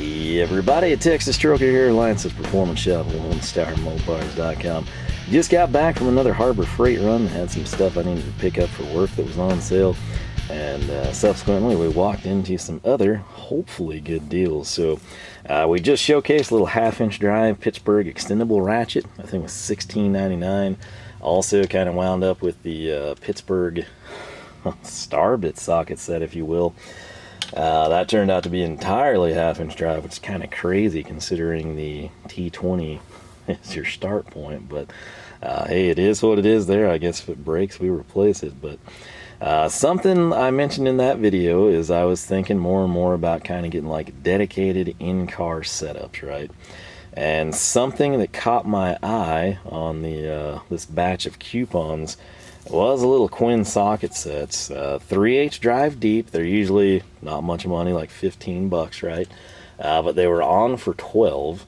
Hey everybody, Texas Stroker here, Alliance's Performance Shop, Mopars.com. Just got back from another Harbor Freight run, had some stuff I needed to pick up for work that was on sale, and subsequently we walked into some other, hopefully good deals. So we just showcased a little half-inch drive Pittsburgh extendable ratchet. I think it was $16.99. Also kind of wound up with the Pittsburgh star bit socket set, if you will. That turned out to be entirely half-inch drive, which is kind of crazy considering the T20 is your start point. But hey, it is what it is there. I guess if it breaks, we replace it. But something I mentioned in that video is I was thinking more and more about kind of getting like dedicated in-car setups, right? And something that caught my eye on the this batch of coupons was a little Quinn socket sets, 3/8 drive deep. They're usually not much money, like 15 bucks, right? But they were on for 12.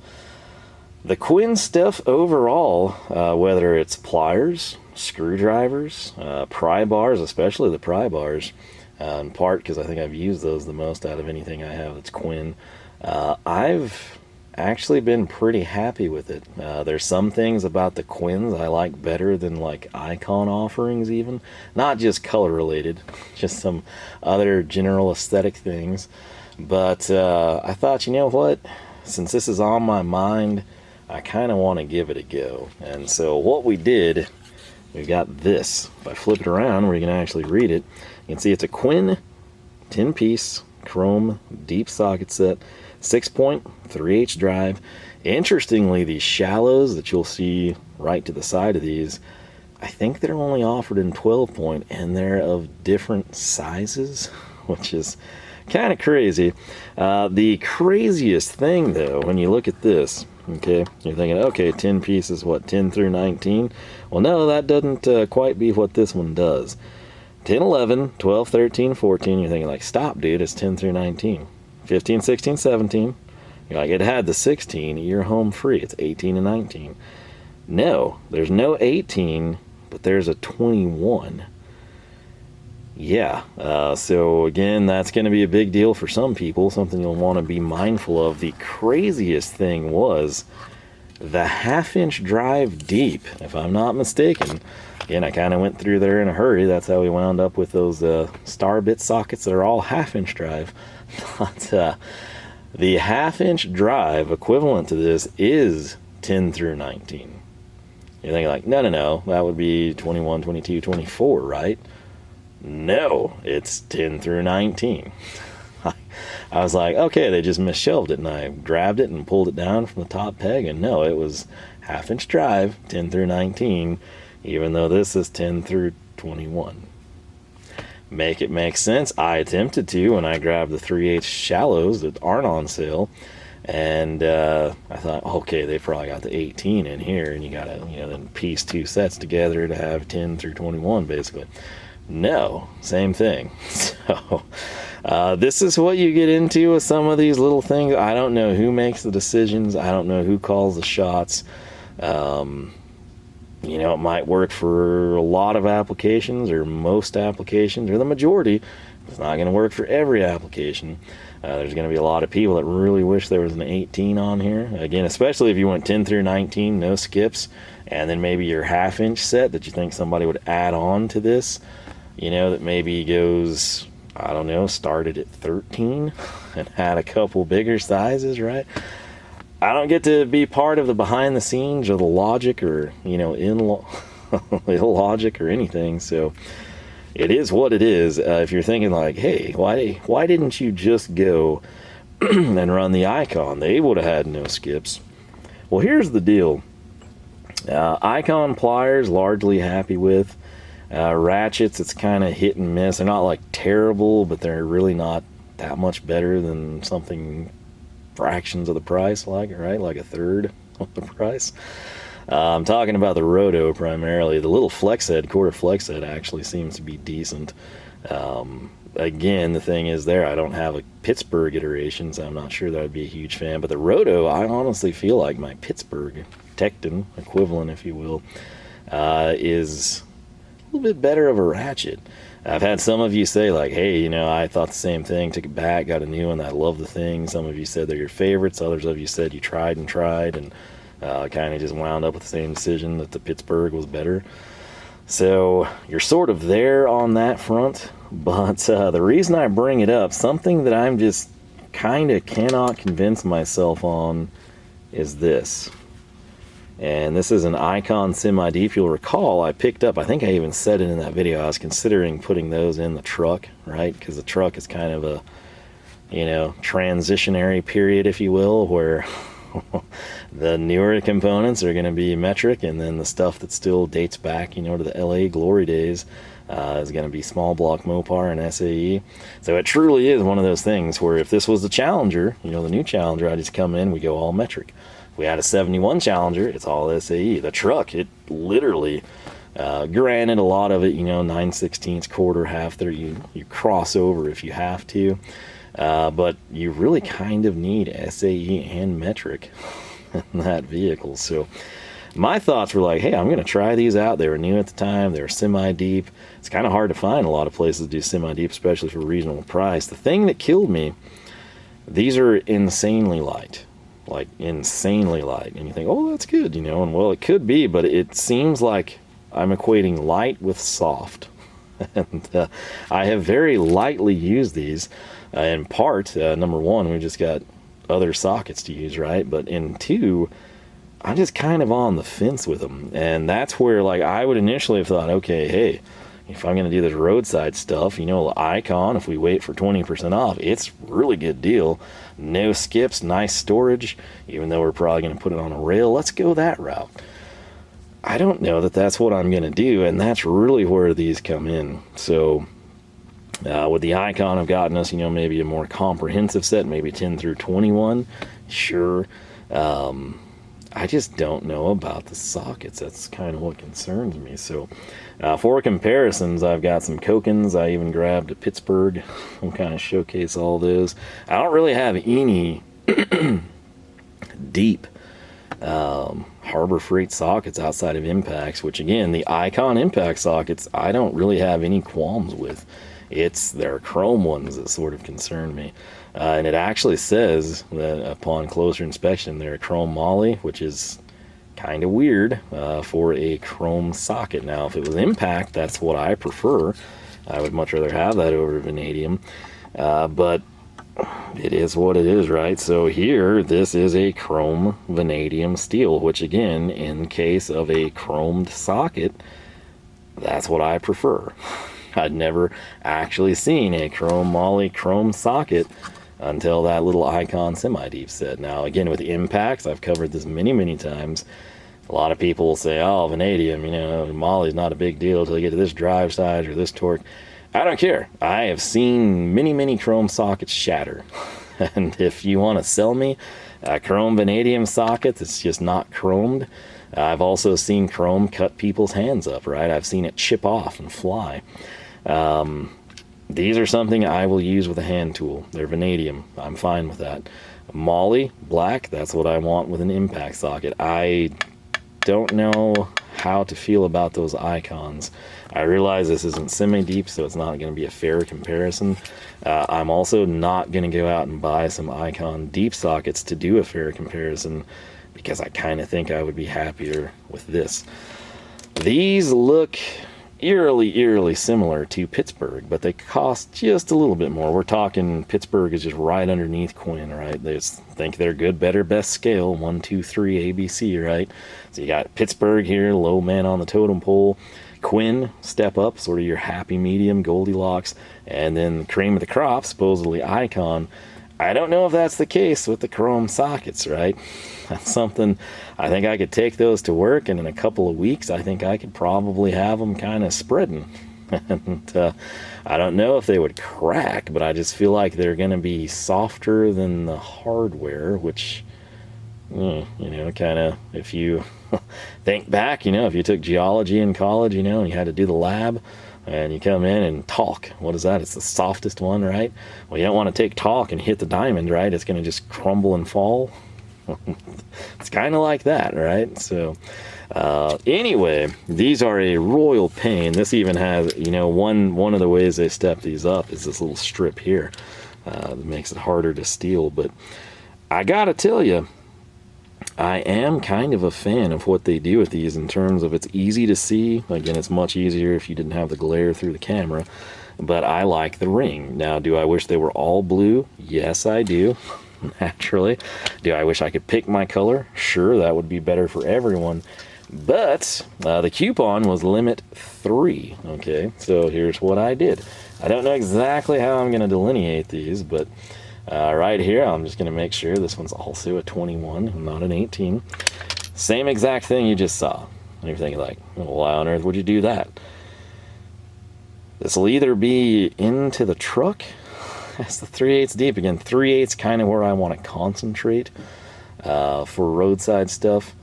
The Quinn stuff overall, whether it's pliers, screwdrivers, pry bars, especially the pry bars, in part because I think I've used those the most out of anything I have that's Quinn. I've actually been pretty happy with it. There's some things about the Quinns I like better than like icon offerings, even not just color related, just some other general aesthetic things. But I thought, you know what, since this is on my mind, I kind of want to give it a go. And so what we did, we got this. If I flip it around where you can actually read it, you can see it's a Quinn 10-piece chrome deep socket set, 6-point 3/8 drive. Interestingly, these shallows that you'll see right to the side of these, I think they're only offered in 12-point, and they're of different sizes, which is kind of crazy. The craziest thing, though, when you look at this, okay, you're thinking, okay, 10 pieces, what, 10 through 19? Well, no, that doesn't quite be what this one does. 10, 11, 12, 13, 14, you're thinking like, stop, dude, it's 10 through 19. 15, 16, 17, you're like, it had the 16, you're home free, it's 18 and 19. No, there's no 18, but there's a 21. Yeah, so again, that's going to be a big deal for some people, something you'll want to be mindful of. The craziest thing was the half-inch drive deep, if I'm not mistaken. Again, I kind of went through there in a hurry. That's how we wound up with those star bit sockets that are all half-inch drive. But the half-inch drive equivalent to this is 10 through 19. You're thinking like, no, that would be 21, 22, 24, right? No, it's 10 through 19. I was like, okay, they just misshelved it, and I grabbed it and pulled it down from the top peg, and no, it was half-inch drive, 10 through 19, even though this is 10 through 21. Make it make sense. I attempted to when I grabbed the 3/8 shallows that aren't on sale, and I thought, okay, they probably got the 18 in here, and you gotta, then piece two sets together to have 10 through 21, basically. No, same thing. So this is what you get into with some of these little things. I don't know who makes the decisions. I don't know who calls the shots. It might work for a lot of applications or most applications or the majority. It's not going to work for every application. There's going to be a lot of people that really wish there was an 18 on here. Again, especially if you went 10 through 19, no skips, and then maybe your half-inch set that you think somebody would add on to this, that maybe goes, I don't know, started at 13 and had a couple bigger sizes, right? I don't get to be part of the behind the scenes or the logic or, illogic or anything. So it is what it is. If you're thinking like, hey, why didn't you just go and run the icon? They would have had no skips. Well, here's the deal. Icon pliers, largely happy with. Ratchets, it's kind of hit and miss. They're not like terrible, but they're really not that much better than something fractions of the price, like a third of the price. I'm talking about the Roto primarily. The little flex head, quarter flex head, actually seems to be decent. Again, the thing is there, I don't have a Pittsburgh iteration, so I'm not sure that I'd be a huge fan. But the Roto, I honestly feel like my Pittsburgh Tecton equivalent, if you will, is a little bit better of a ratchet. I've had some of you say like, hey, you know, I thought the same thing, took it back, got a new one, I love the thing. Some of you said they're your favorites. Others of you said you tried and kind of just wound up with the same decision that the Pittsburgh was better. So you're sort of there on that front, but the reason I bring it up, something that I'm just kind of cannot convince myself on, is this. And this is an Icon semi-deep. You'll recall I picked up, I think I even said it in that video, I was considering putting those in the truck, right? Because the truck is kind of a, you know, transitionary period, if you will, where the newer components are going to be metric, and then the stuff that still dates back, you know, to the LA glory days is going to be small block Mopar and SAE. So it truly is one of those things where if this was the Challenger, you know, the new Challenger, I just come in, we go all metric. If we had a 71 Challenger, it's all SAE. The truck, it literally, granted a lot of it, you know, 9/16, quarter, half there, you cross over if you have to. But you really kind of need SAE and metric in that vehicle. So my thoughts were like, hey, I'm going to try these out. They were new at the time. They were semi-deep. It's kind of hard to find a lot of places to do semi-deep, especially for reasonable price. The thing that killed me, these are insanely light. Like insanely light. And you think, oh, that's good, you know. And well, it could be, but it seems like I'm equating light with soft. And I have very lightly used these. In part, number one, we just got other sockets to use, right? But in two, I'm just kind of on the fence with them. And that's where, like, I would initially have thought, okay, hey, if I'm going to do this roadside stuff, you know, Icon, if we wait for 20% off, it's a really good deal. No skips, nice storage, even though we're probably going to put it on a rail. Let's go that route. I don't know that that's what I'm going to do, and that's really where these come in. So with the Icon, I've gotten us, you know, maybe a more comprehensive set, maybe 10 through 21. Sure. I just don't know about the sockets. That's kind of what concerns me. So for comparisons, I've got some Kokens. I even grabbed a Pittsburgh. I'll kind of showcase all those. I don't really have any deep Harbor Freight sockets outside of impacts, which again, the Icon impact sockets, I don't really have any qualms with. It's their chrome ones that sort of concern me. And it actually says that upon closer inspection, they're a chrome moly, which is kind of weird for a chrome socket. Now, if it was impact, that's what I prefer. I would much rather have that over vanadium. But it is what it is, right? So here, this is a chrome vanadium steel, which again, in case of a chromed socket, that's what I prefer. I'd never actually seen a chrome moly chrome socket until that little Icon semi-deep set. Now, again, with impacts, I've covered this many times. A lot of people will say, oh, vanadium, you know, moly's not a big deal until you get to this drive size or this torque. I don't care. I have seen many chrome sockets shatter. And if you want to sell me a chrome vanadium socket that's just not chromed, I've also seen chrome cut people's hands up, right? I've seen it chip off and fly. These are something I will use with a hand tool. They're vanadium. I'm fine with that. Moly, black, that's what I want with an impact socket. I don't know how to feel about those Icons. I realize this isn't semi-deep, so it's not going to be a fair comparison. I'm also not going to go out and buy some Icon deep sockets to do a fair comparison, because I kind of think I would be happier with this. These look eerily similar to Pittsburgh, but they cost just a little bit more. We're talking Pittsburgh is just right underneath Quinn, right? They just think they're good, better, best scale, 1, 2, 3 ABC, right? So you got Pittsburgh here, low man on the totem pole. Quinn, step up, sort of your happy medium, Goldilocks, and then cream of the crop, supposedly Icon. I don't know if that's the case with the chrome sockets, right? That's something, I think I could take those to work, and in a couple of weeks, I think I could probably have them kind of spreading. And I don't know if they would crack, but I just feel like they're going to be softer than the hardware, which, you know, kind of, if you think back, you know, if you took geology in college, you know, and you had to do the lab, and you come in and talc, what is that? It's the softest one, right? Well, you don't want to take talc and hit the diamond, right? It's going to just crumble and fall. It's kind of like that, right? So Anyway, these are a royal pain. This even has, you know, one of the ways they step these up is this little strip here that makes it harder to steal. But I gotta tell you, I am kind of a fan of what they do with these in terms of it's easy to see. Again, it's much easier if you didn't have the glare through the camera, but I like the ring. Now, do I wish they were all blue? Yes, I do. Naturally. Do I wish I could pick my color? Sure, that would be better for everyone. But the coupon was limit 3. Okay, so here's what I did. I don't know exactly how I'm going to delineate these, but right here I'm just going to make sure this one's also a 21, not an 18. Same exact thing you just saw. And you're thinking like, well, why on earth would you do that? This will either be into the truck. That's the 3/8 deep. Again, 3/8 kind of where I want to concentrate for roadside stuff.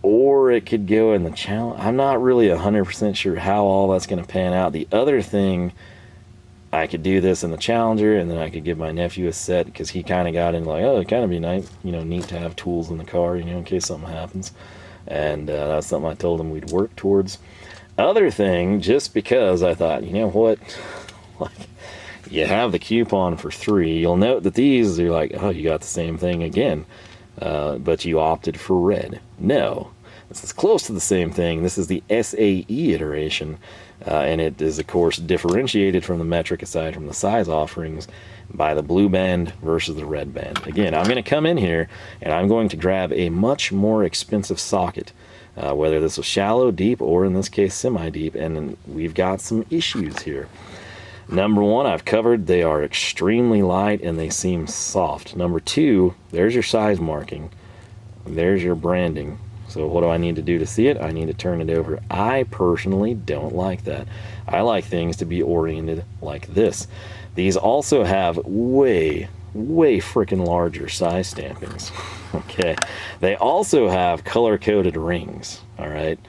Or it could go in the challenge. I'm not really 100% sure how all that's going to pan out. The other thing, I could do this in the Challenger, and then I could give my nephew a set, because he kind of got in like, oh, it'd kind of be nice, you know, neat to have tools in the car, you know, in case something happens. And that's something I told him we'd work towards. Other thing, just because I thought, you know what, like, you have the coupon for 3. You'll note that these are like, oh, you got the same thing again, but you opted for red. No. This is close to the same thing. This is the SAE iteration, and it is, of course, differentiated from the metric, aside from the size offerings, by the blue band versus the red band. Again, I'm going to come in here, and I'm going to grab a much more expensive socket, whether this was shallow, deep, or in this case, semi-deep, and we've got some issues here. Number 1, I've covered, they are extremely light, and they seem soft. Number 2, there's your size marking. There's your branding. So what do I need to do to see it? I need to turn it over. I personally don't like that. I like things to be oriented like this. These also have way freaking larger size stampings. Okay. They also have color-coded rings. All right.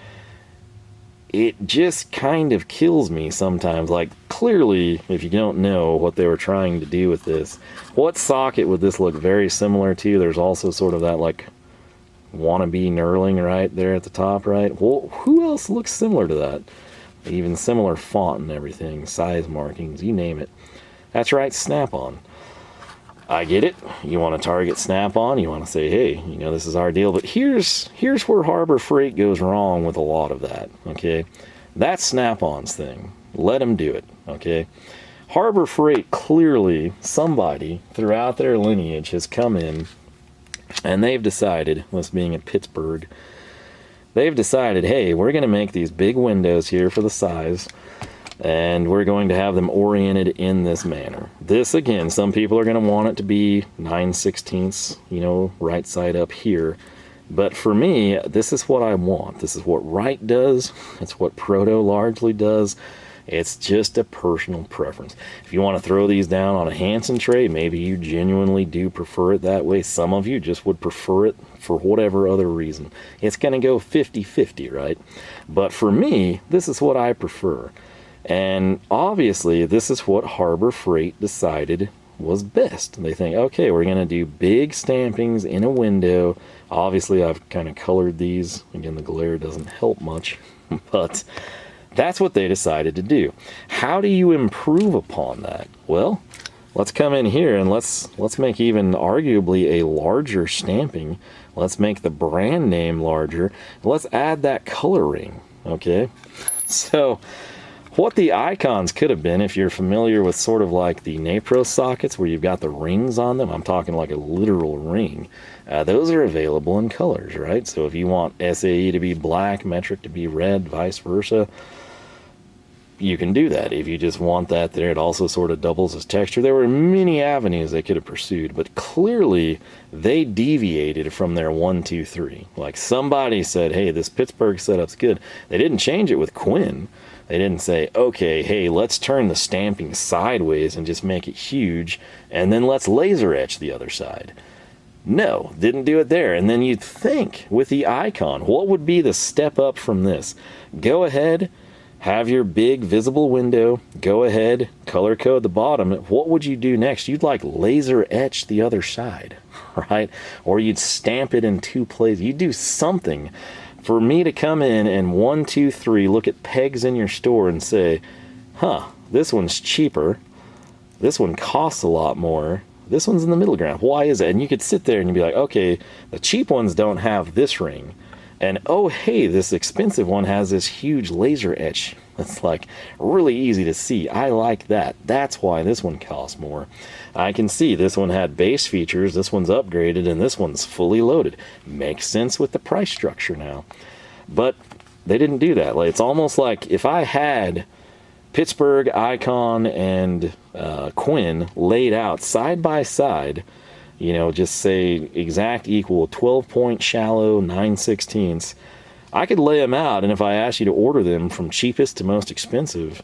It just kind of kills me sometimes. Like, clearly, if you don't know what they were trying to do with this, what socket would this look very similar to? There's also sort of that, like, wannabe knurling right there at the top, right? Well, who else looks similar to that? Even similar font and everything, size markings, you name it. That's right, Snap-on. I get it. You want to target Snap-on. You want to say, hey, you know, this is our deal. But here's where Harbor Freight goes wrong with a lot of that, okay? That's Snap-on's thing. Let them do it, okay? Harbor Freight, clearly, somebody throughout their lineage has come in, and they've decided, this being at Pittsburgh, they've decided, hey, we're going to make these big windows here for the size, and we're going to have them oriented in this manner. This, again, some people are going to want it to be 9/16, you know, right side up here. But for me, this is what I want. This is what Wright does. It's what Proto largely does. It's just a personal preference. If you want to throw these down on a Hansen tray, maybe you genuinely do prefer it that way. Some of you just would prefer it for whatever other reason. It's going to go 50-50, right? But for me, this is what I prefer. And obviously, this is what Harbor Freight decided was best. They think, okay, we're going to do big stampings in a window. Obviously, I've kind of colored these. Again, the glare doesn't help much, but that's what they decided to do. How do you improve upon that? Well, let's come in here and let's make even arguably a larger stamping. Let's make the brand name larger. Let's add that coloring, okay? So what the icons could have been, if you're familiar with sort of like the Napro sockets where you've got the rings on them, I'm talking like a literal ring, those are available in colors, right? So if you want SAE to be black, metric to be red, vice versa, you can do that. If you just want that there, it also sort of doubles as texture. There were many avenues they could have pursued, but clearly they deviated from their 1, 2, 3. Like somebody said, hey, this Pittsburgh setup's good. They didn't change it with Quinn. They didn't say, okay, hey, let's turn the stamping sideways and just make it huge, and then let's laser etch the other side. No, didn't do it there. And then you'd think with the icon, what would be the step up from this? Go ahead, have your big visible window, go ahead, color code the bottom. What would you do next? You'd like laser etch the other side, right? Or you'd stamp it in 2 places. You'd do something For me to come in and 1, 2, 3 look at pegs in your store and say, huh, this one's cheaper, this one costs a lot more, this one's in the middle ground, why is it? And you could sit there and you'd be like, okay, the cheap ones don't have this ring, and oh hey, this expensive one has this huge laser etch that's like really easy to see. I like that. That's why this one costs more. I can see this one had base features, this one's upgraded, and this one's fully loaded. Makes sense with the price structure now. But they didn't do that. Like, it's almost like if I had Pittsburgh, Icon, and Quinn laid out side by side, you know, just say exact equal 12-point shallow 9/16, I could lay them out, and if I asked you to order them from cheapest to most expensive,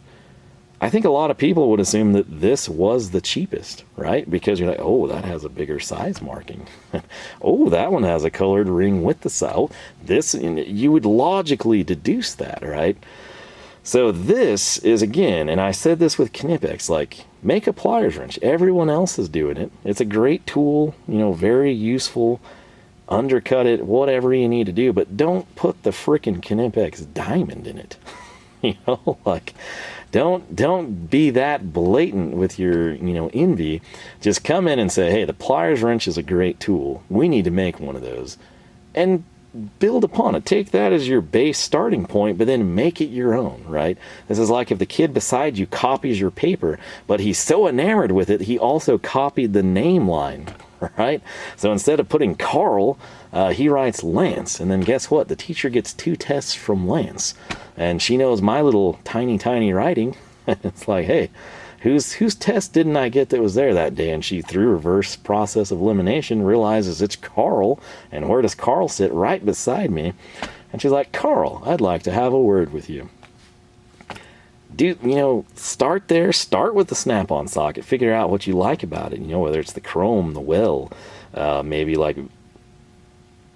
I think a lot of people would assume that this was the cheapest, right? Because you're like, oh, that has a bigger size marking. Oh, that one has a colored ring with the size. Oh, this, you would logically deduce that, right? So this is, again, and I said this with Knipex, like, make a pliers wrench. Everyone else is doing it. It's a great tool, you know, very useful. Undercut it, whatever you need to do, but don't put the frickin' Knipex diamond in it. You know, like, don't be that blatant with your, you know, envy. Just come in and say, hey, the pliers wrench is a great tool. We need to make one of those. And build upon it. Take that as your base starting point, but then make it your own, right? This is like if the kid beside you copies your paper, but he's so enamored with it, he also copied the name line, right? So instead of putting Carl, he writes Lance, and then guess what? The teacher gets 2 tests from Lance, and she knows my little tiny writing. It's like, hey, whose test didn't I get that was there that day? And she, through reverse process of elimination, realizes it's Carl, and where does Carl sit? Right beside me. And she's like, Carl, I'd like to have a word with you. You know, start there, start with the snap-on socket, figure out what you like about it, you know, whether it's the chrome, the well, maybe like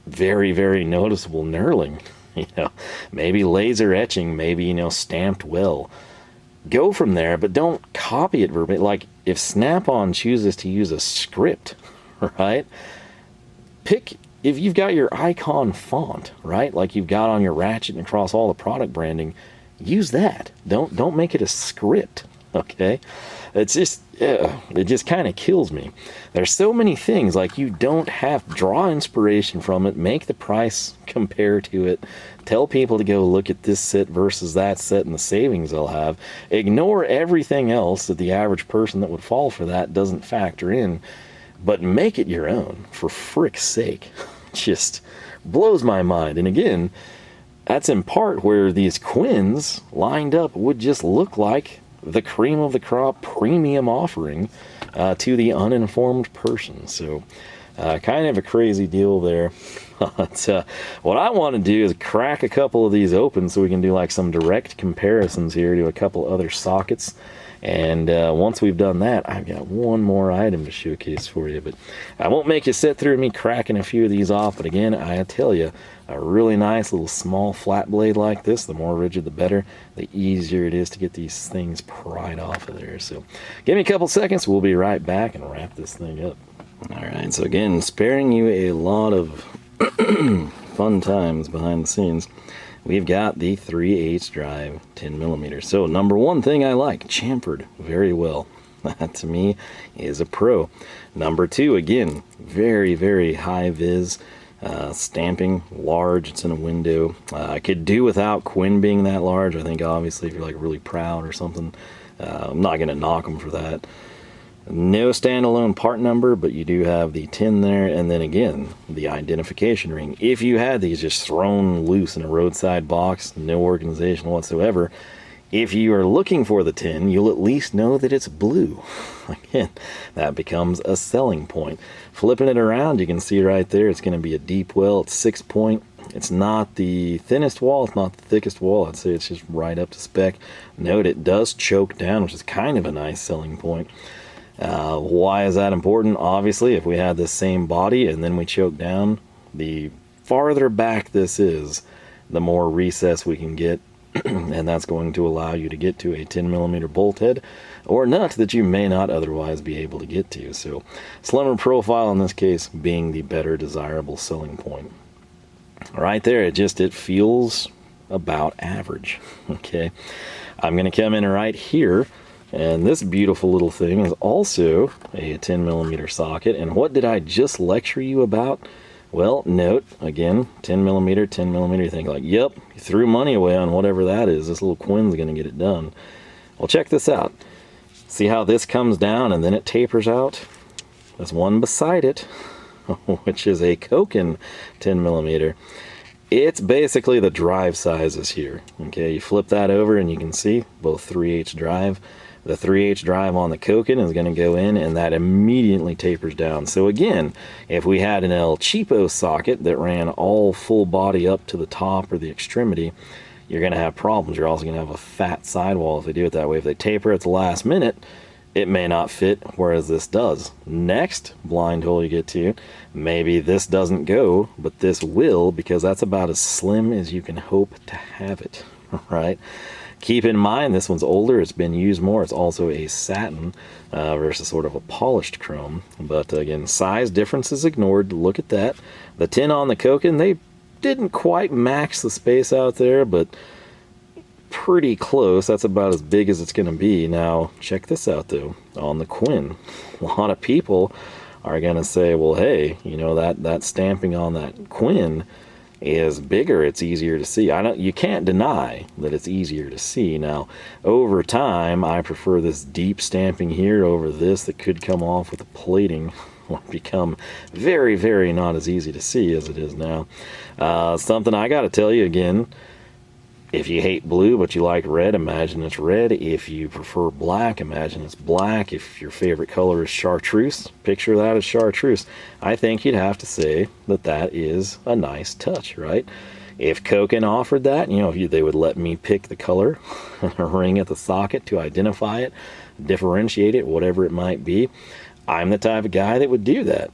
very, very noticeable knurling, you know, maybe laser etching, maybe, you know, stamped well. Go from there, but don't copy it verbatim. Like, if Snap-on chooses to use a script, right, pick, if you've got your icon font, right, like you've got on your Ratchet and across all the product branding, use that. Don't make it a script, okay? It's just, it just kind of kills me. There's so many things, like, you don't have, draw inspiration from it, make the price compare to it, tell people to go look at this set versus that set and the savings they'll have. Ignore everything else that the average person that would fall for that doesn't factor in, but make it your own, for frick's sake. Just blows my mind. And again, that's in part where these Quinns lined up would just look like the cream of the crop premium offering to the uninformed person. So kind of a crazy deal there. But, what I want to do is crack a couple of these open so we can do like some direct comparisons here to a couple other sockets. And once we've done that, I've got one more item to showcase for you. But I won't make you sit through me cracking a few of these off. But again, I tell you, a really nice little small flat blade like this, the more rigid the better, the easier it is to get these things pried off of there. So give me a couple seconds, we'll be right back and wrap this thing up. Alright, so again, sparing you a lot of fun times behind the scenes, we've got the 3/8 drive 10mm. So number one thing I like, chamfered very well. That to me is a pro. Number two, again, very, very high vis. Stamping, large, it's in a window. I could do without Quinn being that large. I think obviously if you're like really proud or something, I'm not going to knock them for that. No standalone part number, but you do have the tin there, and then again, the identification ring. If you had these just thrown loose in a roadside box, no organization whatsoever, if you are looking for the tin, you'll at least know that it's blue. Again, that becomes a selling point. Flipping it around, you can see right there, it's going to be a deep well. It's 6-point. It's not the thinnest wall. It's not the thickest wall. I'd say it's just right up to spec. Note it does choke down, which is kind of a nice selling point. Why is that important? Obviously, if we had the same body and then we choke down, the farther back this is, the more recess we can get. And that's going to allow you to get to a 10mm bolt head or nut that you may not otherwise be able to get to. So slimmer profile in this case being the better desirable selling point. Right there, it feels about average. Okay, I'm going to come in right here, and this beautiful little thing is also a 10mm socket. And what did I just lecture you about? Well, note again, 10mm, 10mm. You think like, yep, you threw money away on whatever that is. This little Quinn's going to get it done. Well, check this out. See how this comes down and then it tapers out? There's one beside it, which is a Koken 10mm. It's basically the drive sizes here. Okay, you flip that over and you can see both 3/8 drive. The 3/8 drive on the Koken is going to go in, and that immediately tapers down. So again, if we had an El Cheapo socket that ran all full body up to the top or the extremity, you're going to have problems. You're also going to have a fat sidewall if they do it that way. If they taper at the last minute, it may not fit, whereas this does. Next blind hole you get to, maybe this doesn't go, but this will, because that's about as slim as you can hope to have it, right? Keep in mind, this one's older, it's been used more. It's also a satin versus sort of a polished chrome. But again, size differences ignored. Look at that. The tin on the Koken, they didn't quite max the space out there, but pretty close. That's about as big as it's going to be. Now, check this out though. On the Quinn, a lot of people are going to say, well, hey, you know, that stamping on that Quinn is bigger, it's easier to see. You can't deny that it's easier to see. Now, over time, I prefer this deep stamping here over this that could come off with the plating. Will become very, very not as easy to see as it is now. Something I got to tell you again, if you hate blue but you like red, imagine it's red. If you prefer black, imagine it's black. If your favorite color is chartreuse, picture that as chartreuse. I think you'd have to say that that is a nice touch, right? If Koken offered that, you know, if they would let me pick the color and a ring at the socket to identify it, differentiate it, whatever it might be, I'm the type of guy that would do that.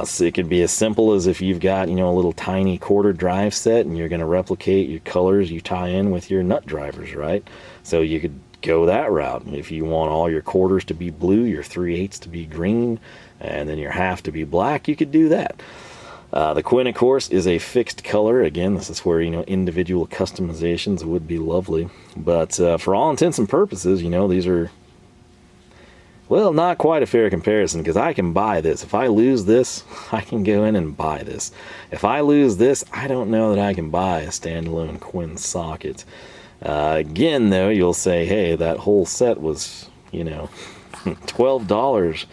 So it could be as simple as if you've got, you know, a little tiny quarter drive set and you're going to replicate your colors you tie in with your nut drivers, right? So you could go that route. If you want all your quarters to be blue, your 3/8 to be green, and then your half to be black, you could do that. The Quinn, of course, is a fixed color. Again, this is where, you know, individual customizations would be lovely. But for all intents and purposes, you know, these are, well, not quite a fair comparison, because I can buy this. If I lose this, I can go in and buy this. If I lose this, I don't know that I can buy a standalone Quinn socket. Again, though, you'll say, hey, that whole set was, you know, $12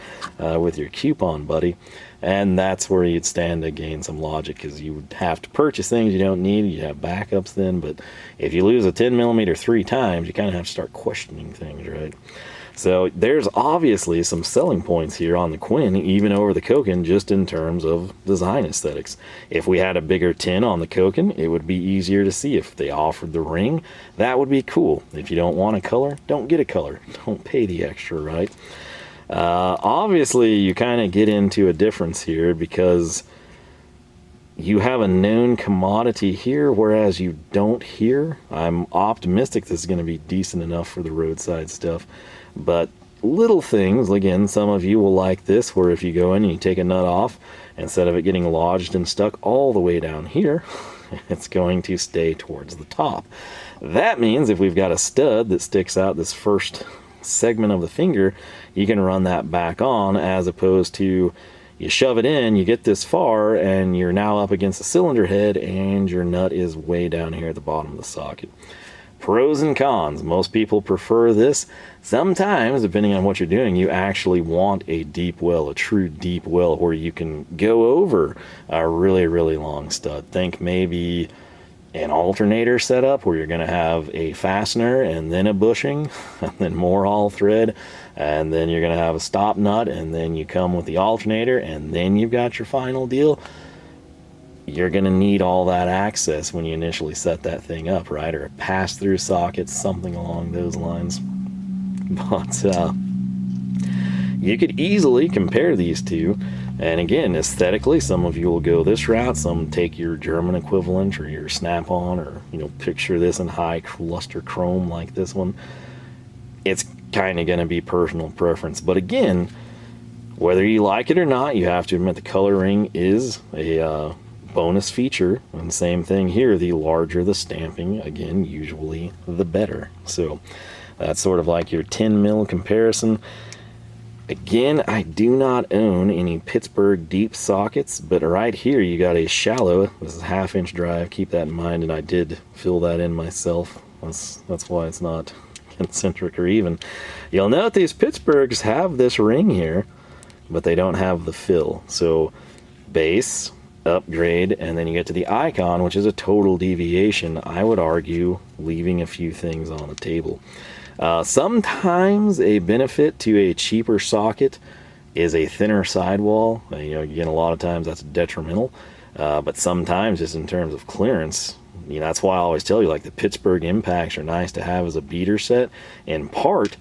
with your coupon, buddy. And that's where you'd stand to gain some logic, because you would have to purchase things you don't need. You have backups then, but if you lose a 10mm 3 times, you kind of have to start questioning things, right? So there's obviously some selling points here on the Quinn, even over the Koken, just in terms of design aesthetics. If we had a bigger tin on the Koken, it would be easier to see. If they offered the ring, that would be cool. If you don't want a color, don't get a color. Don't pay the extra, right? Obviously, you kind of get into a difference here, because you have a known commodity here, whereas you don't here. I'm optimistic this is going to be decent enough for the roadside stuff. But little things, again, some of you will like this, where if you go in and you take a nut off, instead of it getting lodged and stuck all the way down here, it's going to stay towards the top. That means if we've got a stud that sticks out this first segment of the finger, you can run that back on, as opposed to you shove it in, you get this far, and you're now up against the cylinder head, and your nut is way down here at the bottom of the socket. Pros and cons. Most people prefer this. Sometimes, depending on what you're doing, you actually want a deep well, a true deep well, where you can go over a really, really long stud. Think maybe an alternator setup, where you're going to have a fastener and then a bushing and then more all thread, and then you're going to have a stop nut, and then you come with the alternator, and then you've got your final deal. You're going to need all that access when you initially set that thing up, right? Or a pass-through socket, something along those lines. But you could easily compare these two. And again, aesthetically, some of you will go this route. Some take your German equivalent or your Snap-on, or, you know, picture this in high luster chrome like this one. It's kind of going to be personal preference. But again, whether you like it or not, you have to admit the coloring is a bonus feature, and same thing here, the larger the stamping, again, usually the better. So that's sort of like your 10 mil comparison. Again, I do not own any Pittsburgh deep sockets, but right here you got a shallow, this is 1/2 inch drive, keep that in mind, and I did fill that in myself. That's why it's not concentric or even. You'll note these Pittsburghs have this ring here, but they don't have the fill. So base, upgrade, and then you get to the icon, which is a total deviation. I would argue leaving a few things on the table. Sometimes a benefit to a cheaper socket is a thinner sidewall. Again, a lot of times that's detrimental, but sometimes just in terms of clearance, that's why I always tell you, like, the Pittsburgh impacts are nice to have as a beater set. In part,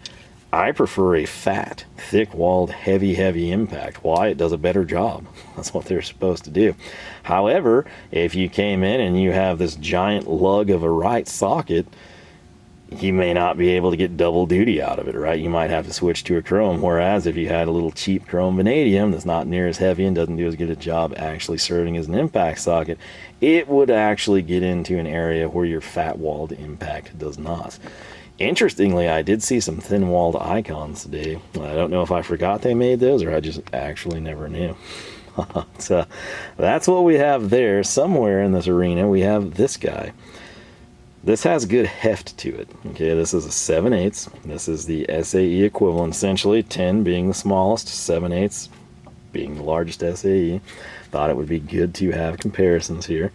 I prefer a fat, thick-walled, heavy impact. Why? It does a better job. That's what they're supposed to do. However, if you came in and you have this giant lug of a right socket, you may not be able to get double duty out of it, right? You might have to switch to a chrome, whereas if you had a little cheap chrome vanadium that's not near as heavy and doesn't do as good a job actually serving as an impact socket, it would actually get into an area where your fat-walled impact does not. Interestingly, I did see some thin-walled icons today. I don't know if I forgot they made those or I just actually never knew. So that's what we have there. Somewhere in this arena, we have this guy. This has good heft to it. Okay, this is a 7/8. This is the SAE equivalent, essentially, 10 being the smallest, 7/8 being the largest SAE. Thought it would be good to have comparisons here.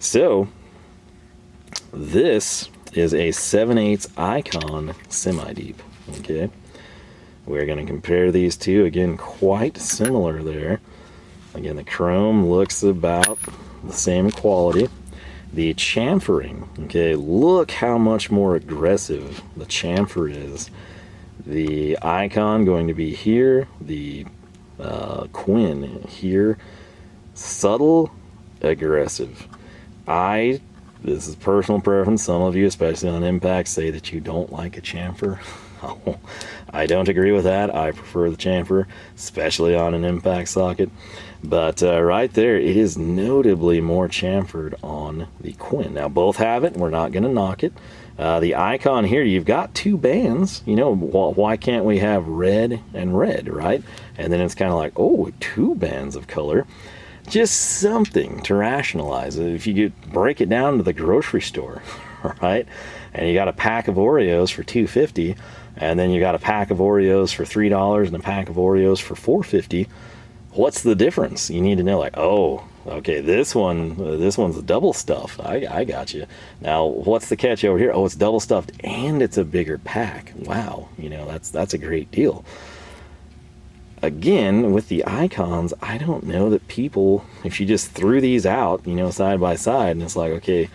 So, this is a 7/8 icon semi-deep. Okay, we're going to compare these two. Again, quite similar there. Again, the chrome looks about the same quality. The chamfering, okay, look how much more aggressive the chamfer is. The icon going to be here, the Quinn here, subtle, aggressive. This is personal preference. Some of you, especially on impact, say that you don't like a chamfer. I don't agree with that. I prefer the chamfer, especially on an impact socket. But right there, it is notably more chamfered on the Quinn. Now, both have it. We're not going to knock it. The icon here, you've got two bands. Why can't we have red and red, right? And then it's kind of like, oh, two bands of color. Just something to rationalize it. If you could break it down to the grocery store, right? And you got a pack of Oreos for $2.50, and then you got a pack of Oreos for $3 and a pack of Oreos for $4.50. What's the difference? You need to know, like, oh, okay, this one's double stuffed. I got you. Now, what's the catch over here? Oh, it's double stuffed and it's a bigger pack. Wow, that's a great deal. Again, with the icons, I don't know that people, if you just threw these out, side by side, and it's like, okay,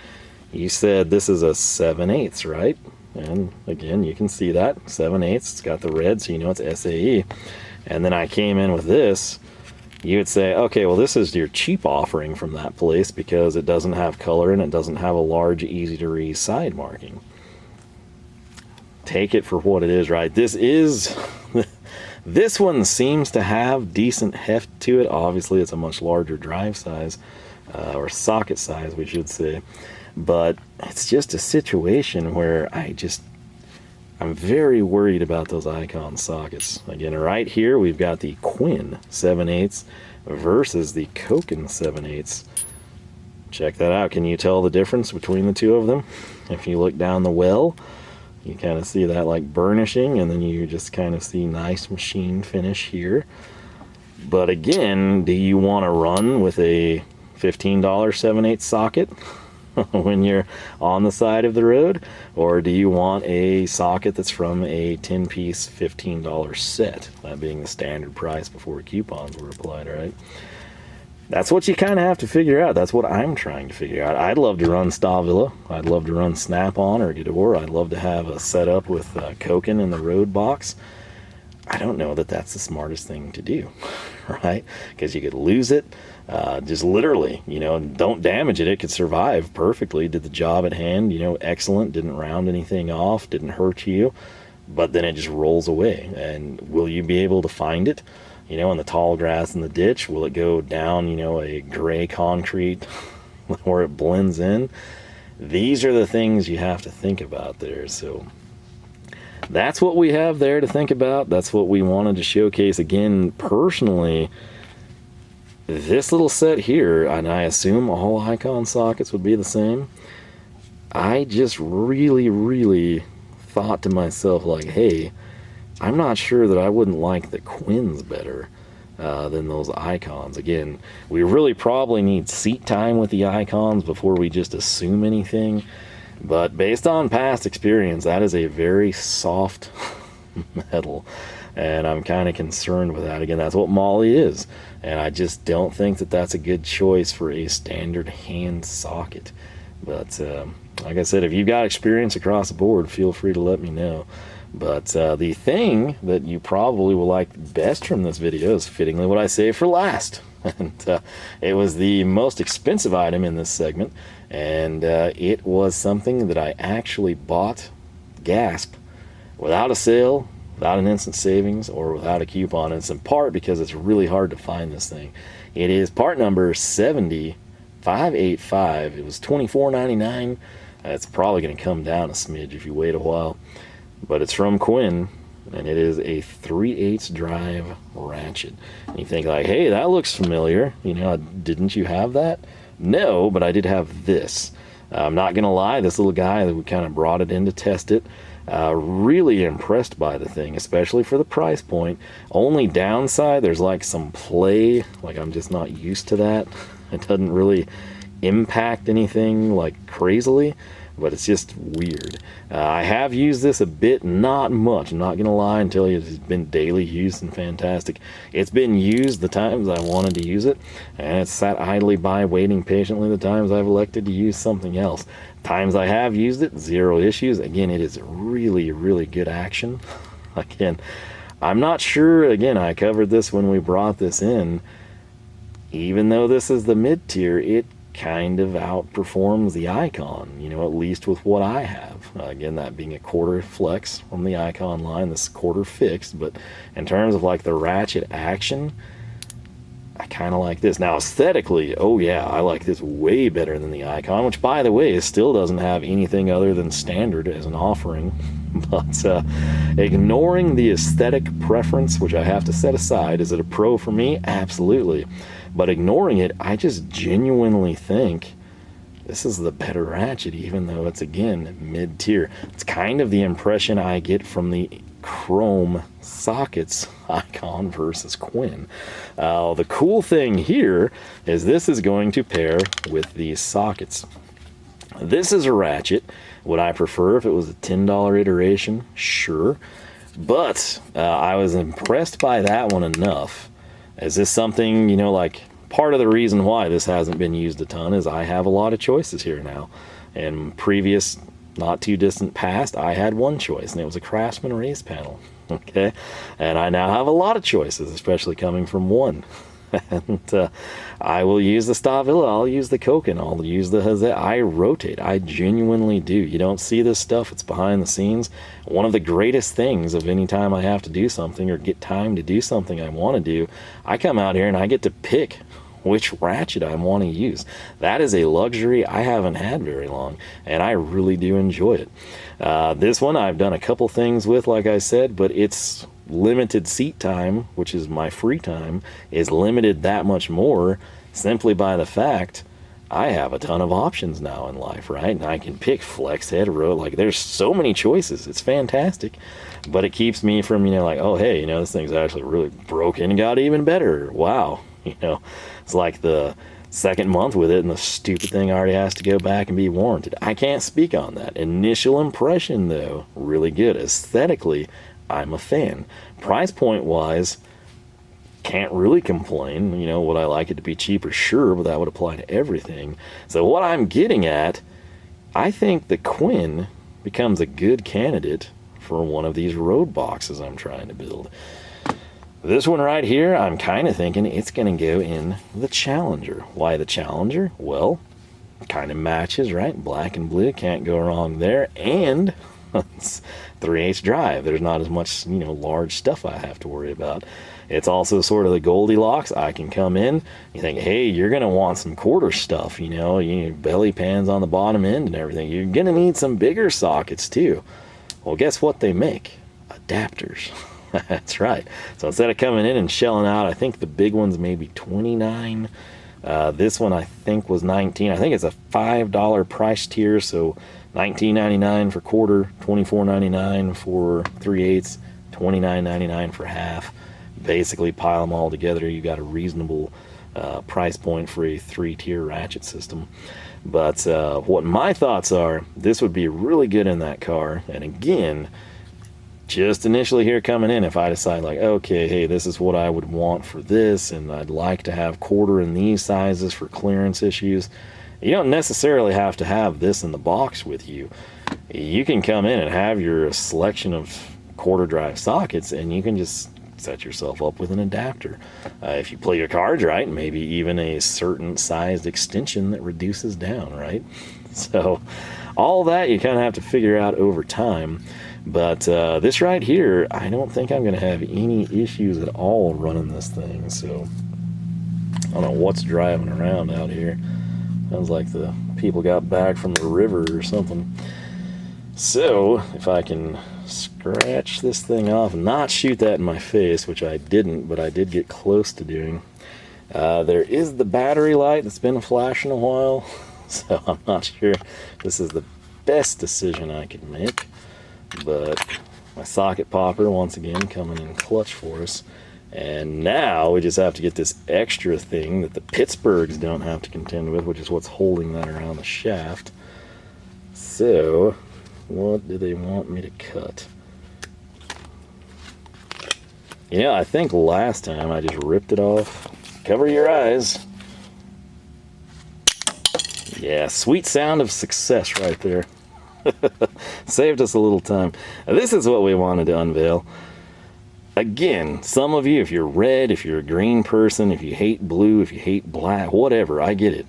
you said this is a 7/8, right? And again, you can see that 7/8. It's got the red, so it's SAE. And then I came in with this. You would say, okay, well, this is your cheap offering from that place because it doesn't have color and it doesn't have a large, easy to read side marking. Take it for what it is, right? This one seems to have decent heft to it. Obviously, it's a much larger drive size, or socket size, we should say. But it's just a situation where I'm very worried about those icon sockets. Again, right here, we've got the Quinn 7/8 versus the Koken 7/8. Check that out. Can you tell the difference between the two of them? If you look down the well, you kind of see that like burnishing, and then you just kind of see nice machine finish here. But again, do you want to run with a $15 7/8 socket when you're on the side of the road, or do you want a socket that's from a 10-piece $15 set, that being the standard price before coupons were applied, right? That's what you kind of have to figure out. That's what I'm trying to figure out. I'd love to run Stavilla. I'd love to run Snap-on or Ghidorah. I'd love to have a setup with Koken in the road box. I don't know that that's the smartest thing to do, right? Because you could lose it. Just literally, don't damage it. It could survive perfectly, did the job at hand, excellent, didn't round anything off, didn't hurt you, but then it just rolls away. And will you be able to find it? you know, in the tall grass in the ditch? Will it go down, you know, a gray concrete where it blends in? These are the things you have to think about there. So that's what we have there to think about. That's what we wanted to showcase. Again, personally, this little set here, and I assume all icon sockets would be the same, I just really thought to myself, like, hey, I'm not sure that I wouldn't like the Quinns better than those icons. Again, we really probably need seat time with the icons before we just assume anything. But based on past experience, that is a very soft metal, and I'm kind of concerned with that. Again, that's what moly is, and I just don't think that that's a good choice for a standard hand socket. But like I said, if you've got experience across the board, feel free to let me know. But the thing that you probably will like best from this video is fittingly what I saved for last. And it was the most expensive item in this segment, and it was something that I actually bought, gasp, without a sale, without an instant savings, or without a coupon. And it's in part because it's really hard to find this thing. It is part number 70585. It was $24.99. It's probably going to come down a smidge if you wait a while. But it's from Quinn, and it is a 3/8 drive Ratchet. And you think like, hey, that looks familiar. You know, didn't you have that? No, but I did have this. I'm not gonna lie, this little guy, we kind of brought it in to test it. Really impressed by the thing, especially for the price point. Only downside, there's like some play, like I'm just not used to that. It doesn't really impact anything like crazily, but it's just weird. I have used this a bit, not much, I'm not gonna lie and tell you it's been daily use and fantastic. It's been used the times I wanted to use it, and it's sat idly by waiting patiently the times I've elected to use something else. Times I have used it, zero issues. Again, it is really good action. Again, I'm not sure, again, I covered this when we brought this in, even though this is the mid-tier, it kind of outperforms the icon, you know, at least with what I have. Again, that being a quarter flex from the icon line, this quarter fixed, but in terms of like the Ratchet action, I kind of like this. Now aesthetically, oh yeah, I like this way better than the icon, which by the way, still doesn't have anything other than standard as an offering. But ignoring the aesthetic preference, which I have to set aside, is it a pro for me? Absolutely. But ignoring it, I just genuinely think this is the better Ratchet, even though it's, again, mid-tier. It's kind of the impression I get from the chrome sockets icon versus Quinn. The cool thing here is this is going to pair with these sockets. This is a Ratchet. Would I prefer if it was a $10 iteration? Sure. But I was impressed by that one enough. Is this something, you know, like part of the reason why this hasn't been used a ton is I have a lot of choices here now. In previous, not too distant past, I had one choice, and it was a Craftsman race panel. Okay? And I now have a lot of choices, especially coming from one. And I will use the Stavilla, I'll use the Koken, I'll use the Hazet. I rotate, I genuinely do. You don't see this stuff, it's behind the scenes. One of the greatest things of any time I have to do something or get time to do something I want to do, I come out here and I get to pick which Ratchet I want to use. That is a luxury I haven't had very long, and I really do enjoy it. This one I've done a couple things with, like I said, but it's limited seat time, which is my free time, is limited that much more simply by the fact I have a ton of options now in life, right? And I can pick flex, head, road, like there's so many choices. It's fantastic, but it keeps me from, you know, like, oh, hey, you know, this thing's actually really broken and got even better. Wow. You know, it's like the second month with it and the stupid thing already has to go back and be warranted. I can't speak on that. Initial impression, though, really good. Aesthetically, I'm a fan. Price point wise, can't really complain. You know, would I like it to be cheaper? Sure, but that would apply to everything. So what I'm getting at, I think the Quinn becomes a good candidate for one of these road boxes I'm trying to build. This one right here, I'm kind of thinking it's going to go in the Challenger. Why the Challenger? Well, kind of matches, right? Black and blue, can't go wrong there. And it's 3/8 drive. There's not as much, you know, large stuff I have to worry about. It's also sort of the Goldilocks. I can come in, you think, hey, you're going to want some quarter stuff, you know, belly pans on the bottom end and everything. You're going to need some bigger sockets too. Well, guess what they make? Adapters. That's right. So instead of coming in and shelling out, I think the big one's maybe $29. This one I think was $19. I think it's a $5 price tier, so $19.99 for quarter, $24.99 for 3/8, $29.99 for half. Basically pile them all together, you got a reasonable price point for a 3-tier ratchet system. But what my thoughts are, this would be really good in that car. And again, just initially here coming in, if I decide like, okay, hey, this is what I would want for this, and I'd like to have quarter in these sizes for clearance issues, you don't necessarily have to have this in the box with you. You can come in and have your selection of quarter drive sockets, and you can just set yourself up with an adapter. If you play your cards right, maybe even a certain sized extension that reduces down, right? So all that you kind of have to figure out over time. But this right here, I don't think I'm going to have any issues at all running this thing. So I don't know what's driving around out here. Sounds like the people got back from the river or something. So if I can scratch this thing off and not shoot that in my face, which I didn't, but I did get close to doing. There is the battery light that's been flashing a while, so I'm not sure this is the best decision I could make. But my socket popper, once again, coming in clutch for us. And now we just have to get this extra thing that the Pittsburghs don't have to contend with, which is what's holding that around the shaft. So what do they want me to cut? Yeah, I think last time I just ripped it off. Cover your eyes. Yeah, sweet sound of success right there. Saved us a little time. Now, this is what we wanted to unveil. Again, some of you, if you're red, if you're a green person, if you hate blue, if you hate black, whatever, I get it.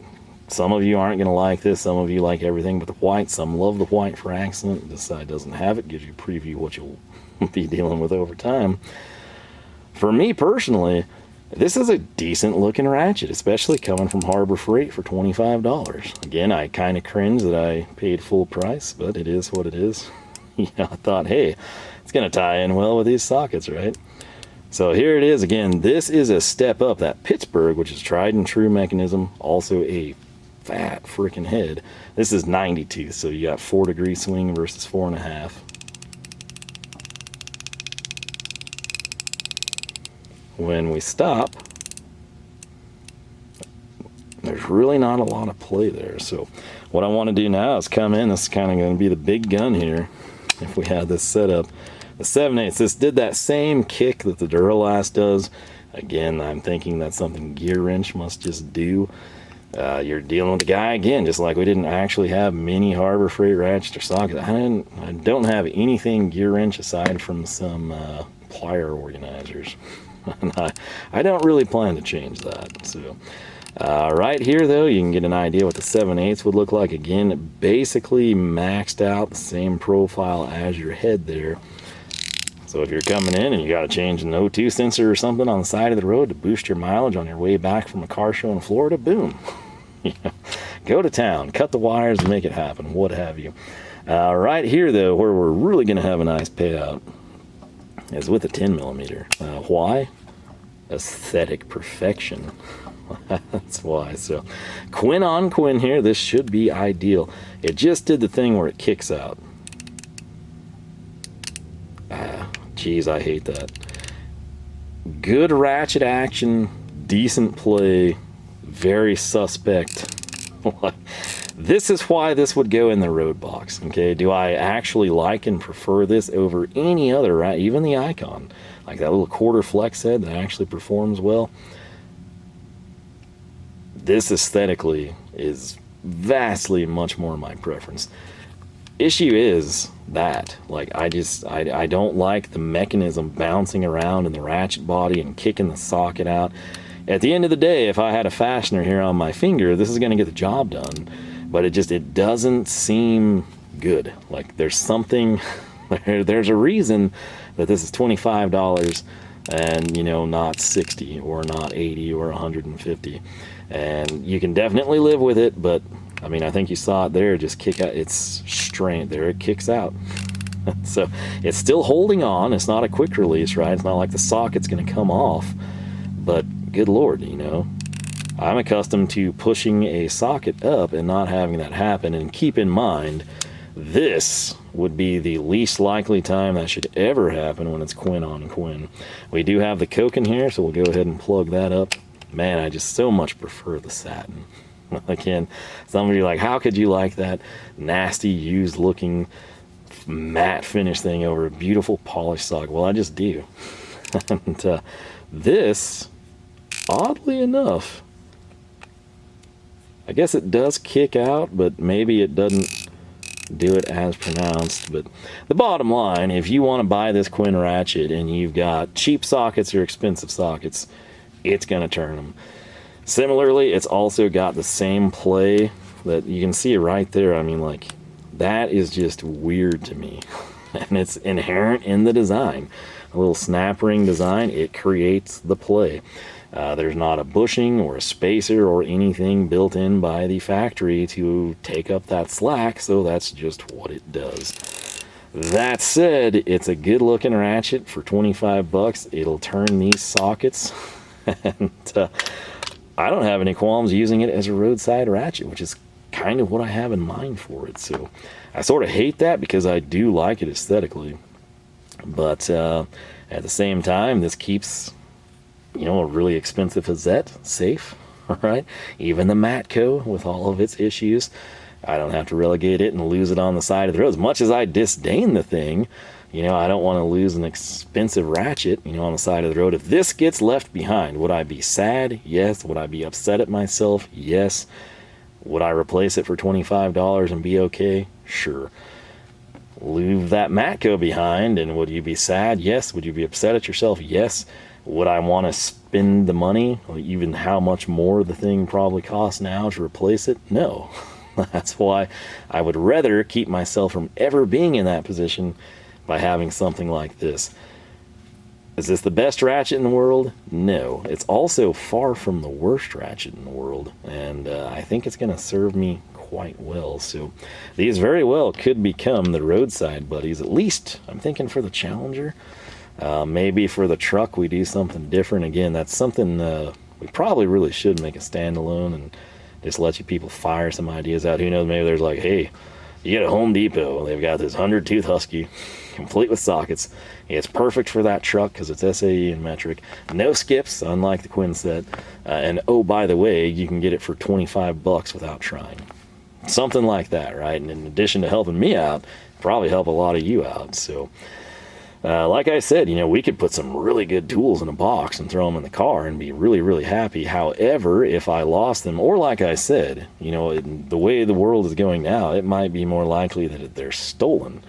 Some of you aren't going to like this. Some of you like everything but the white. Some love the white for accent. This side doesn't have it. Gives you a preview of what you'll be dealing with over time. For me personally, this is a decent looking ratchet, especially coming from Harbor Freight for $25. Again, I kind of cringe that I paid full price, but it is what it is. You know, I thought, hey, it's going to tie in well with these sockets, right? So here it is again. This is a step up. That Pittsburgh, which is tried and true mechanism, also a fat freaking head. This is 92, so you got 4-degree swing versus 4.5. When we stop, there's really not a lot of play there. So what I want to do now is come in. This is kind of going to be the big gun here. If we had this set up, the 7/8, this did that same kick that the Duralast does. Again, I'm thinking that's something Gearwrench must just do. You're dealing with the guy again, just like we didn't actually have many Harbor Freight ratchets or sockets. I don't have anything Gearwrench aside from some plier organizers. I don't really plan to change that. So right here though, you can get an idea what the 7/8 would look like. Again, basically maxed out the same profile as your head there. So if you're coming in and you got to change an O2 sensor or something on the side of the road to boost your mileage on your way back from a car show in Florida, boom. Go to town, cut the wires and make it happen, what have you. Right here though, where we're really going to have a nice payout is with a 10mm. Why? Aesthetic perfection. That's why. So Quinn on Quinn here, this should be ideal. It just did the thing where it kicks out. Geez, I hate that. Good ratchet action, decent play, very suspect. This is why this would go in the road box. Okay, do I actually like and prefer this over any other, right? Even the Icon, like that little quarter flex head that actually performs well. This aesthetically is vastly much more my preference. Issue is that, like, I don't like the mechanism bouncing around in the ratchet body and kicking the socket out. At the end of the day, if I had a fastener here on my finger, this is going to get the job done. But it doesn't seem good. Like there's something, there's a reason that this is $25 and, you know, not 60 or not 80 or 150. And you can definitely live with it, but I mean, I think you saw it there, just kick out, it's strained there, it kicks out. So it's still holding on. It's not a quick release, right? It's not like the socket's going to come off, but good Lord, you know, I'm accustomed to pushing a socket up and not having that happen. And keep in mind, this would be the least likely time that should ever happen when it's Quinn on Quinn. We do have the Koken here, so we'll go ahead and plug that up. Man, I just so much prefer the satin. Again, some of you are like, how could you like that nasty, used looking matte finish thing over a beautiful polished socket? Well, I just do. And this, oddly enough, I guess it does kick out, but maybe it doesn't do it as pronounced. But the bottom line, if you want to buy this Quinn Ratchet and you've got cheap sockets or expensive sockets, it's going to turn them. Similarly, it's also got the same play that you can see right there. I mean, like, that is just weird to me. And it's inherent in the design. A little snap ring design, it creates the play. There's not a bushing or a spacer or anything built in by the factory to take up that slack, so that's just what it does. That said, it's a good looking ratchet for 25 bucks. It'll turn these sockets. And I don't have any qualms using it as a roadside ratchet, which is kind of what I have in mind for it. So I sort of hate that because I do like it aesthetically. But at the same time, this keeps, you know, a really expensive Hazette safe, all right? Even the Matco, with all of its issues, I don't have to relegate it and lose it on the side of the road. As much as I disdain the thing, you know, I don't want to lose an expensive ratchet, you know, on the side of the road. If this gets left behind, would I be sad? Yes. Would I be upset at myself? Yes. Would I replace it for $25 and be okay? Sure. Leave that Matco behind, and would you be sad? Yes. Would you be upset at yourself? Yes. Would I want to spend the money, or even how much more the thing probably costs now to replace it? No. That's why I would rather keep myself from ever being in that position by having something like this. Is this the best ratchet in the world? No. It's also far from the worst ratchet in the world, and I think it's going to serve me quite well. So these very well could become the roadside buddies. At least I'm thinking for the Challenger. Maybe for the truck we do something different. Again, that's something we probably really should make a standalone and just let you people fire some ideas out. Who knows, maybe there's like, hey, you get a Home Depot, they've got this 100-tooth Husky, complete with sockets. It's perfect for that truck because it's SAE and metric. No skips, unlike the Quinn set. And oh, by the way, you can get it for 25 bucks without trying. Something like that, right? And in addition to helping me out, probably help a lot of you out. So like I said, you know, we could put some really good tools in a box and throw them in the car and be really, really happy. However, if I lost them, or like I said, you know, the way the world is going now, it might be more likely that they're stolen.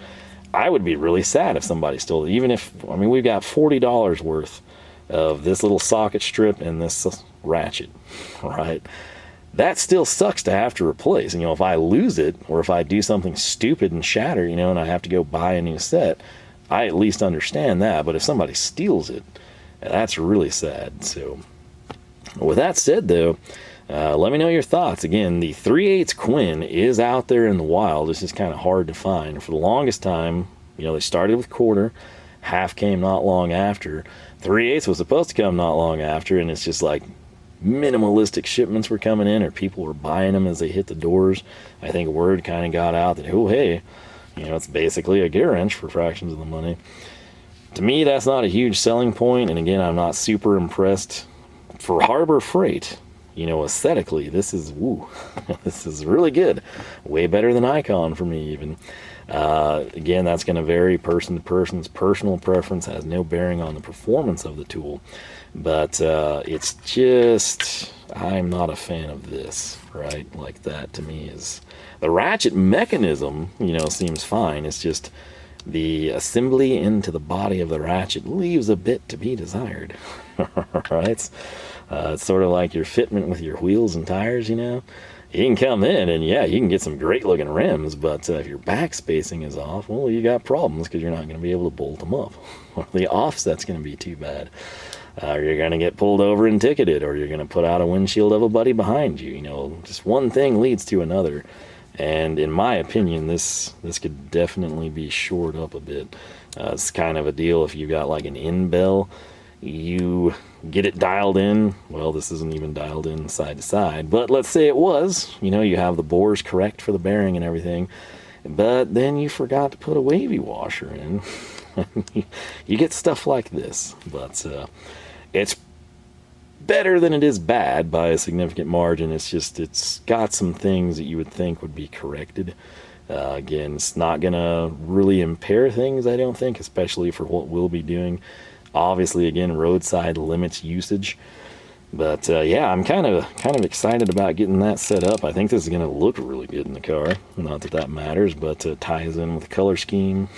I would be really sad if somebody stole it. Even if, I mean, we've got $40 worth of this little socket strip and this ratchet, right? That still sucks to have to replace. And, you know, if I lose it, or if I do something stupid and shatter, you know, and I have to go buy a new set, I at least understand that. But if somebody steals it, that's really sad. So with that said, though, let me know your thoughts. Again, the 3/8 Quinn is out there in the wild. It's just kind of hard to find. For the longest time, you know, they started with quarter, half came not long after. 3/8 was supposed to come not long after, and it's just like minimalistic shipments were coming in, or people were buying them as they hit the doors. I think word kind of got out that, oh, hey, you know, it's basically a Gearwrench for fractions of the money. To me, that's not a huge selling point, and again, I'm not super impressed. For Harbor Freight, you know, aesthetically, this is, woo, this is really good. Way better than Icon for me, even. Again, that's going to vary person to person's personal preference, has no bearing on the performance of the tool. But it's just, I'm not a fan of this, right? Like that to me is, the ratchet mechanism, you know, seems fine. It's just the assembly into the body of the ratchet leaves a bit to be desired, right? It's sort of like your fitment with your wheels and tires, you know. you can come in and yeah, you can get some great looking rims, but if your back spacing is off, well, you got problems because you're not going to be able to bolt them up. Or the offset's going to be too bad. Or you're going to get pulled over and ticketed, or you're going to put out a windshield of a buddy behind you. You know, just one thing leads to another. And in my opinion, this could definitely be shored up a bit. It's kind of a deal if you got like an in bell, you get it dialed in. Well, this isn't even dialed in side to side, but let's say it was. You know, you have the bores correct for the bearing and everything, but then you forgot to put a wavy washer in. You get stuff like this, but it's better than it is bad by a significant margin. It's just, it's got some things that you would think would be corrected. Again, it's not gonna really impair things, I don't think, especially for what we'll be doing. Obviously, again, roadside limits usage, but yeah, I'm kind of excited about getting that set up. I think this is gonna look really good in the car. Not that that matters, but it ties in with the color scheme.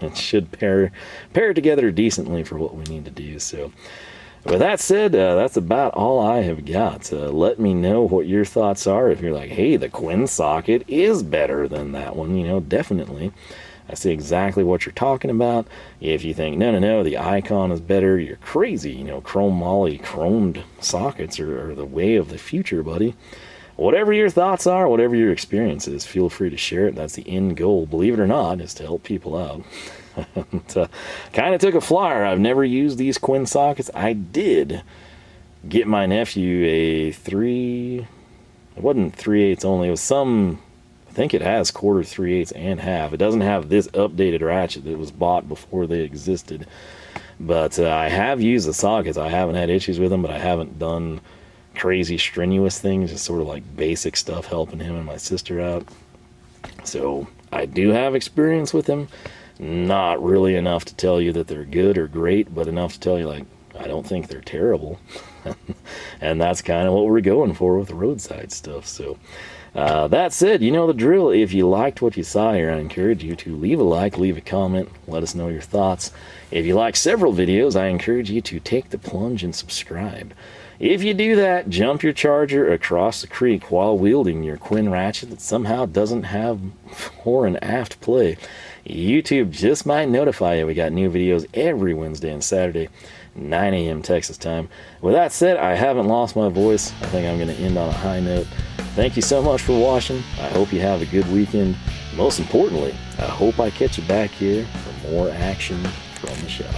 It should pair together decently for what we need to do. So with that said, that's about all I have got. Let me know what your thoughts are. If you're like, hey, the Quinn socket is better than that one, you know, definitely. I see exactly what you're talking about. If you think, no, the Icon is better, you're crazy. You know, chrome moly, chromed sockets are the way of the future, buddy. Whatever your thoughts are, whatever your experience is, feel free to share it. That's the end goal, believe it or not, is to help people out. Kind of took a flyer. I've never used these Quinn sockets. I did get my nephew a it wasn't 3/8 only, it was some, I think it has 1/4, 3/8, and half. It doesn't have this updated ratchet that was bought before they existed. But I have used the sockets. I haven't had issues with them, but I haven't done crazy strenuous things, just sort of like basic stuff helping him and my sister out. So I do have experience with them. Not really enough to tell you that they're good or great, but enough to tell you, like, I don't think they're terrible. And that's kind of what we're going for with the roadside stuff. So that said, you know the drill. If you liked what you saw here, I encourage you to leave a like, leave a comment, let us know your thoughts. If you like several videos, I encourage you to take the plunge and subscribe. If you do that, jump your Charger across the creek while wielding your Quinn ratchet that somehow doesn't have fore and aft play. YouTube just might notify you. We got new videos every Wednesday and Saturday, 9 a.m. Texas time. With that said, I haven't lost my voice. I think I'm going to end on a high note. Thank you so much for watching. I hope you have a good weekend. Most importantly, I hope I catch you back here for more action from the shop.